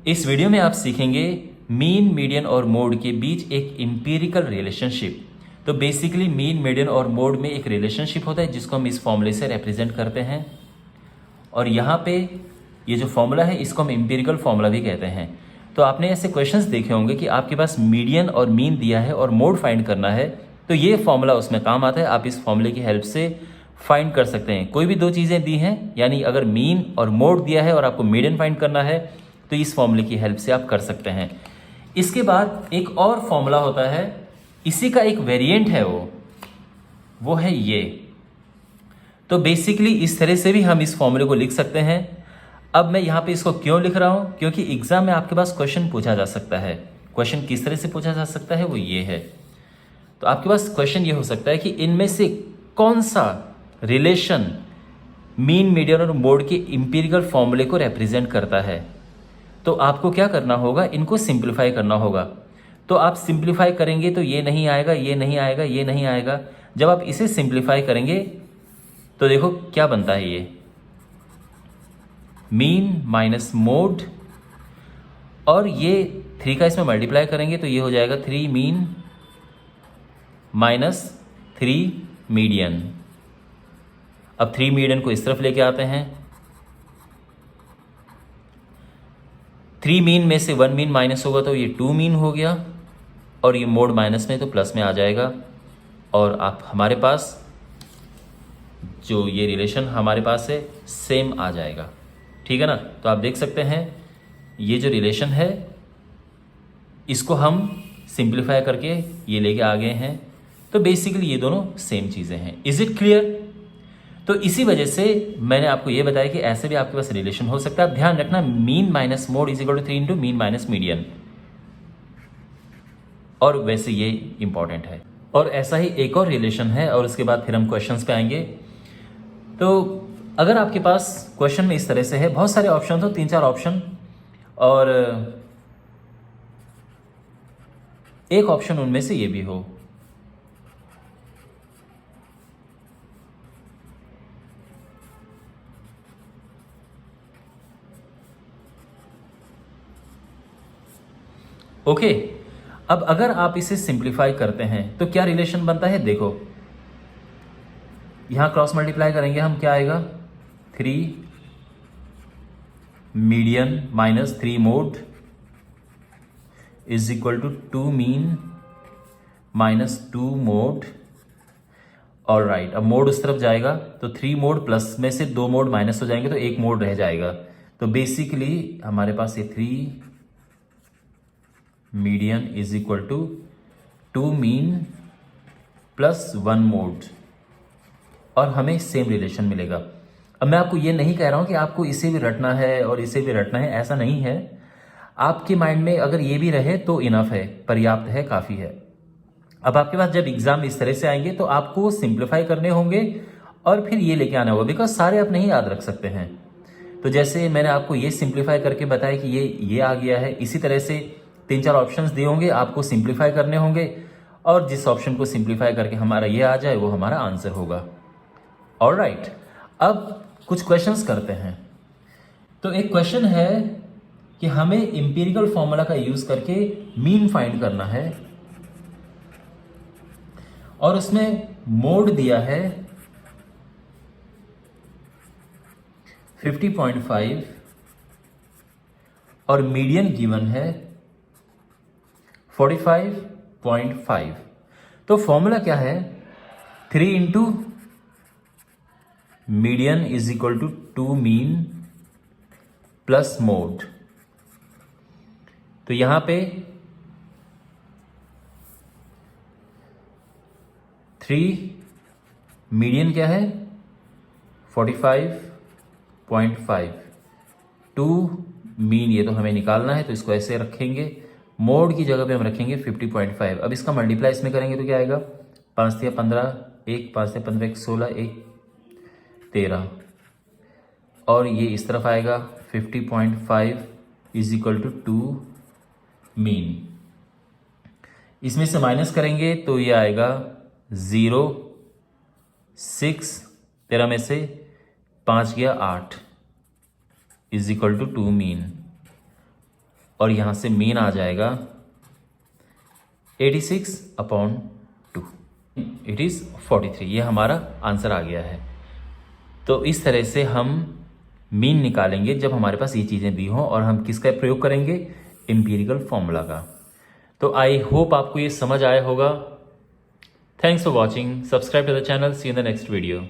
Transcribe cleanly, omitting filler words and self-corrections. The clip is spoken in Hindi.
इस वीडियो में आप सीखेंगे मीन, मीडियन और मोड के बीच एक एम्पिरिकल रिलेशनशिप। तो बेसिकली मीन, मीडियन और मोड में एक रिलेशनशिप होता है जिसको हम इस फॉर्मूले से रिप्रेजेंट करते हैं। और यहाँ पे ये जो फॉर्मूला है इसको हम एम्पिरिकल फॉर्मूला भी कहते हैं। तो आपने ऐसे क्वेश्चंस देखे होंगे कि आपके पास मीडियन और मीन दिया है और मोड फाइंड करना है, तो ये फॉर्मूला उसमें काम आता है। आप इस फॉर्मूले की हेल्प से फाइंड कर सकते हैं। कोई भी दो चीज़ें दी हैं, यानी अगर मीन और मोड दिया है और आपको मीडियन फाइंड करना है, तो इस फॉर्मूले की हेल्प से आप कर सकते हैं। इसके बाद एक और फॉर्मूला होता है, इसी का एक वेरिएंट है, वो है ये। तो बेसिकली इस तरह से भी हम इस फॉर्मूले को लिख सकते हैं। अब मैं यहाँ पे इसको क्यों लिख रहा हूँ, क्योंकि एग्जाम में आपके पास क्वेश्चन पूछा जा सकता है। क्वेश्चन किस तरह से पूछा जा सकता है, वो ये है। तो आपके पास क्वेश्चन ये हो सकता है कि इनमें से कौन सा रिलेशन मीन, मीडियन और मोड के एम्पिरिकल फॉर्मूले को रिप्रेजेंट करता है। तो आपको क्या करना होगा, इनको सिंप्लीफाई करना होगा। तो आप सिंप्लीफाई करेंगे तो ये नहीं आएगा, ये नहीं आएगा, ये नहीं आएगा। जब आप इसे सिंप्लीफाई करेंगे तो देखो क्या बनता है, ये मीन माइनस मोड, और ये 3 का इसमें मल्टीप्लाई करेंगे तो ये हो जाएगा 3 मीन माइनस 3 मीडियन। अब 3 मीडियन को इस तरफ लेके आते हैं। 3 मीन में से 1 मीन माइनस होगा तो ये 2 मीन हो गया, और ये मोड माइनस में तो प्लस में आ जाएगा। और आप हमारे पास जो ये रिलेशन हमारे पास है सेम आ जाएगा, ठीक है ना। तो आप देख सकते हैं ये जो रिलेशन है इसको हम सिंप्लीफाई करके ये लेके आ गए हैं। तो बेसिकली ये दोनों सेम चीज़ें हैं। Is it clear? तो इसी वजह से मैंने आपको ये बताया कि ऐसे भी आपके पास रिलेशन हो सकता है। आप ध्यान रखना, mean minus mode is equal to 3 into mean minus median, और वैसे ये इंपॉर्टेंट है। और ऐसा ही एक और रिलेशन है, और उसके बाद फिर हम क्वेश्चंस पे आएंगे। तो अगर आपके पास क्वेश्चन में इस तरह से है, बहुत सारे ऑप्शन हो, 3-4 ऑप्शन, और एक ऑप्शन उनमें से ये भी हो। ओके, अब अगर आप इसे सिंप्लीफाई करते हैं तो क्या रिलेशन बनता है, देखो यहां क्रॉस मल्टीप्लाई करेंगे हम, क्या आएगा, 3 median minus 3 mode is equal to 2 mean minus 2 mode. और राइट, अब मोड उस तरफ जाएगा तो 3 मोड प्लस में से 2 मोड माइनस हो जाएंगे तो 1 मोड रह जाएगा। तो बेसिकली हमारे पास ये 3 median is equal to 2 mean plus 1 mode, और हमें सेम रिलेशन मिलेगा। अब मैं आपको ये नहीं कह रहा हूं कि आपको इसे भी रटना है और इसे भी रटना है, ऐसा नहीं है। आपके माइंड में अगर ये भी रहे तो इनफ है, पर्याप्त है, काफ़ी है। अब आपके पास जब एग्जाम इस तरह से आएंगे तो आपको सिंप्लीफाई करने होंगे और फिर ये लेके आना होगा, बिकॉज सारे आप नहीं याद रख सकते हैं। तो जैसे मैंने आपको ये सिंप्लीफाई करके बताया कि ये आ गया है, इसी तरह से 3-4 ऑप्शंस दिए होंगे, आपको सिंप्लीफाई करने होंगे, और जिस ऑप्शन को सिंप्लीफाई करके हमारा ये आ जाए वो हमारा आंसर होगा। ऑलराइट, अब कुछ क्वेश्चंस करते हैं। तो एक क्वेश्चन है कि हमें एम्पिरिकल फॉर्मूला का यूज करके मीन फाइंड करना है, और उसमें मोड दिया है 50.5 और मीडियन गिवन है 45.5। तो फॉर्मूला क्या है, 3 into median is equal to 2 mean plus mode. तो यहां पे 3 मीडियन क्या है 45.5, 2 मीन ये तो हमें निकालना है तो इसको ऐसे रखेंगे, मोड की जगह पे हम रखेंगे 50.5। अब इसका मल्टीप्लाई इसमें करेंगे तो क्या आएगा, 5 या 15, 1 5 या 15, 1 16, 1 13, और ये इस तरफ आएगा 50.5 इज इक्वल टू 2 मीन। इसमें से माइनस करेंगे तो ये आएगा 0, 6, 13 में से 5 गया 8 इज इक्वल टू 2 मीन। और यहाँ से मीन आ जाएगा 86/2, इट इज़ 43। ये हमारा आंसर आ गया है। तो इस तरह से हम मीन निकालेंगे जब हमारे पास ये चीज़ें दी हों, और हम किसका प्रयोग करेंगे? एम्पिरिकल फॉर्मूला का। तो आई होप आपको ये समझ आया होगा। Thanks for watching, subscribe to the channel, see in the next video.